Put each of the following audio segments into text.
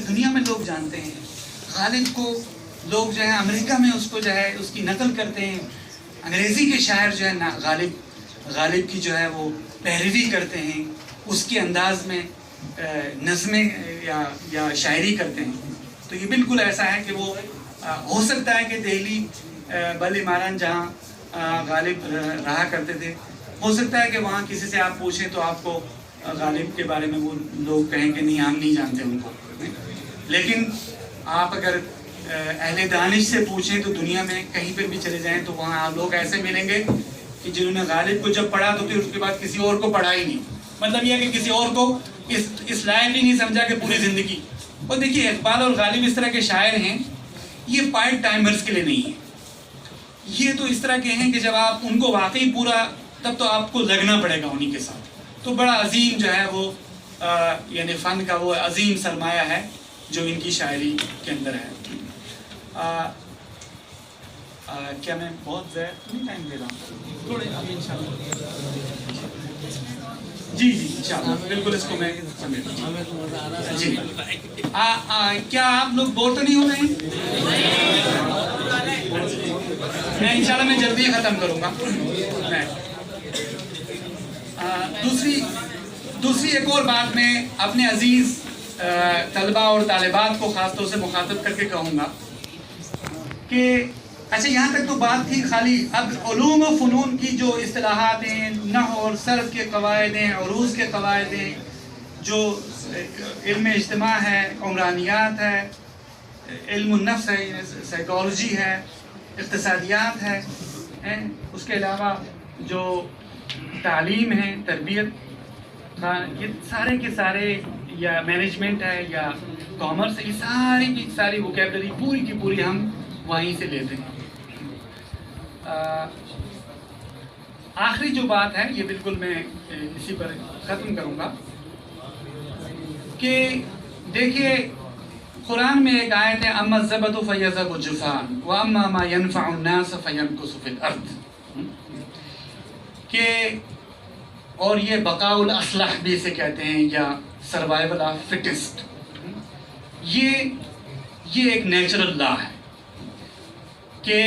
دنیا میں لوگ جانتے ہیں. غالب کو لوگ جو ہے امریکہ میں اس کو جو ہے اس کی نقل کرتے ہیں. انگریزی کے شاعر جو ہے غالب کی جو ہے وہ پیروی کرتے ہیں، اس کے انداز میں نظمیں یا شاعری کرتے ہیں. تو یہ بالکل ایسا ہے کہ وہ ہو سکتا ہے کہ دہلی بل عماران جہاں غالب رہا کرتے تھے، ہو سکتا ہے کہ وہاں کسی سے آپ پوچھیں تو آپ کو غالب کے بارے میں وہ لوگ کہیں کہ نہیں ہم نہیں جانتے ان کو. لیکن آپ اگر اہل دانش سے پوچھیں تو دنیا میں کہیں پر بھی چلے جائیں تو وہاں آپ لوگ ایسے ملیں گے کہ جنہوں نے غالب کو جب پڑھا تو پھر اس کے بعد کسی اور کو پڑھا ہی نہیں. مطلب یہ ہے کہ کسی اور کو اس لائق ہی نہیں سمجھا کہ پوری زندگی. اور دیکھیے اقبال اور غالب اس طرح کے شاعر ہیں، یہ پارٹ ٹائمرز کے لیے نہیں ہیں. یہ تو اس طرح کے ہیں کہ جب آپ ان کو واقعی پورا، تب تو آپ کو لگنا پڑے گا انہی کے ساتھ. تو بڑا عظیم جو ہے وہ یعنی فن کا وہ عظیم سرمایہ ہے جو ان کی شاعری کے اندر ہے. کیا میں بہت زیادہ نہیں ٹائم دے رہا ہوں؟ تھوڑے ابھی انشاءاللہ. جی انشاءاللہ بالکل اس کو میں سمیٹوں. جی کیا آپ لوگ بور تو نہیں ہو رہے ہیں؟ میں انشاءاللہ میں جلدی ختم کروں گا. دوسری ایک اور بات میں اپنے عزیز طلبہ اور طالبات کو خاص طور سے مخاطب کر کے کہوں گا کہ اچھا یہاں تک تو بات تھی خالی. اب علوم و فنون کی جو اصطلاحات ہیں، نحو اور صرف کے قواعد ہیں، عروض کے قواعد ہیں، جو علم اجتماع ہے، عمرانیات ہے، علم النفس ہے، سائیکالوجی ہے، اقتصادیات ہے، اس کے علاوہ جو تعلیم ہے، تربیت، یہ سارے کے سارے، یا مینجمنٹ ہے یا کامرس ہے، یہ ساری کی ساری ووکیبلری پوری کی پوری ہم وہیں سے لیتے ہیں. آخری جو بات ہے یہ بالکل میں اسی پر ختم کروں گا کہ دیکھیے قرآن میں ایک آیت ہے اما الزبد فیذهب جفاء واما ما ينفع الناس فيمكث في الارض، کہ اور یہ بقاء الاصلح بھی اسے کہتے ہیں یا سروائیول آف فٹسٹ. یہ ایک نیچرل لا ہے کہ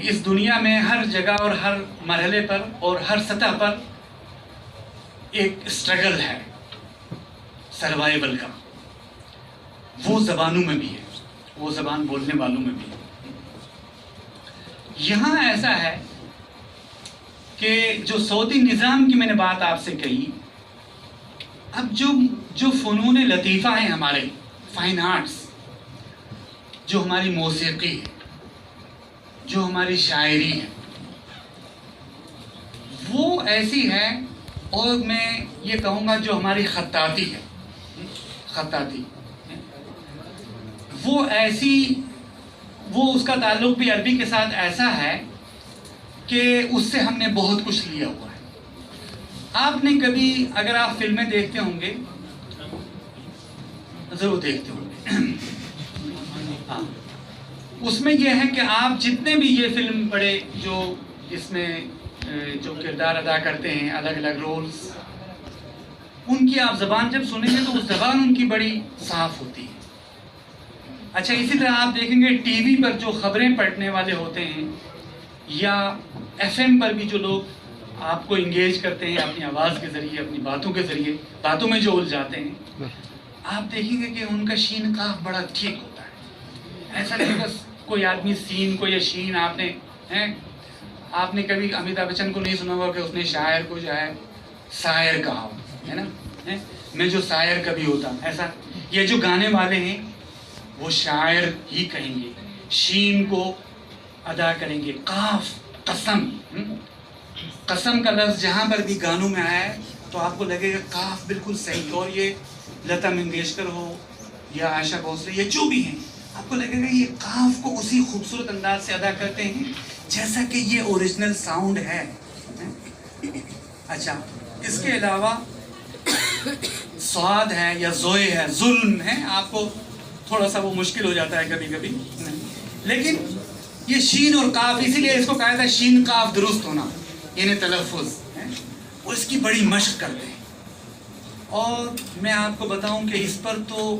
اس دنیا میں ہر جگہ اور ہر مرحلے پر اور ہر سطح پر ایک اسٹرگل ہے سروائیول کا. وہ زبانوں میں بھی ہے، وہ زبان بولنے والوں میں بھی ہے. یہاں ایسا ہے کہ جو سعودی نظام کی میں نے بات آپ سے کہی، اب جو فنون لطیفہ ہیں ہمارے فائن آرٹس، جو ہماری موسیقی ہے، جو ہماری شاعری ہے، وہ ایسی ہے. اور میں یہ کہوں گا جو ہماری خطاطی ہے، وہ ایسی، وہ اس کا تعلق بھی عربی کے ساتھ ایسا ہے کہ اس سے ہم نے بہت کچھ لیا ہوا ہے. آپ نے کبھی، اگر آپ فلمیں دیکھتے ہوں گے، ضرور دیکھتے ہوں گے، ہاں، اس میں یہ ہے کہ آپ جتنے بھی یہ فلم پڑھے جو اس میں جو کردار ادا کرتے ہیں، الگ الگ رولز، ان کی آپ زبان جب سنیں گے تو اس زبان ان کی بڑی صاف ہوتی ہے. اچھا اسی طرح آپ دیکھیں گے ٹی وی پر جو خبریں پڑھنے والے ہوتے ہیں یا ایف ایم پر بھی جو لوگ آپ کو انگیج کرتے ہیں اپنی آواز کے ذریعے، اپنی باتوں کے ذریعے، باتوں میں جو الجھاتے ہیں، آپ دیکھیں گے کہ ان کا شین قاف بڑا ٹھیک ہوتا ہے. ایسا نہیں بس کوئی آدمی سین کو یا شین آپ نے کبھی امیتابھ بچن کو نہیں سنا ہوگا کہ اس نے شاعر کو جو ہے شاعر کہا ہو، ہے نا، میں جو شاعر کبھی ہوتا. ایسا یہ جو گانے والے ہیں وہ شاعر ہی کہیں گے، شین کو ادا کریں گے. قاف، قسم کا لفظ جہاں پر بھی گانوں میں آیا ہے تو آپ کو لگے گا قاف بالکل صحیح. اور یہ لتا منگیشکر ہو یا عائشہ بھوسلے، یہ جو بھی ہیں، آپ کو لگے گا یہ قاف کو اسی خوبصورت انداز سے ادا کرتے ہیں جیسا کہ یہ اوریجنل ساؤنڈ ہے. اچھا اس کے علاوہ سواد ہے یا زوئے ہے، ظلم ہے، آپ کو تھوڑا سا وہ مشکل ہو جاتا ہے کبھی کبھی، لیکن یہ شین اور قاف، اسی لیے اس کو کہا تھا شین قاف درست ہونا، یعنی تلفظ ہے، اور اس کی بڑی مشق کرتے ہیں. اور میں آپ کو بتاؤں کہ اس پر تو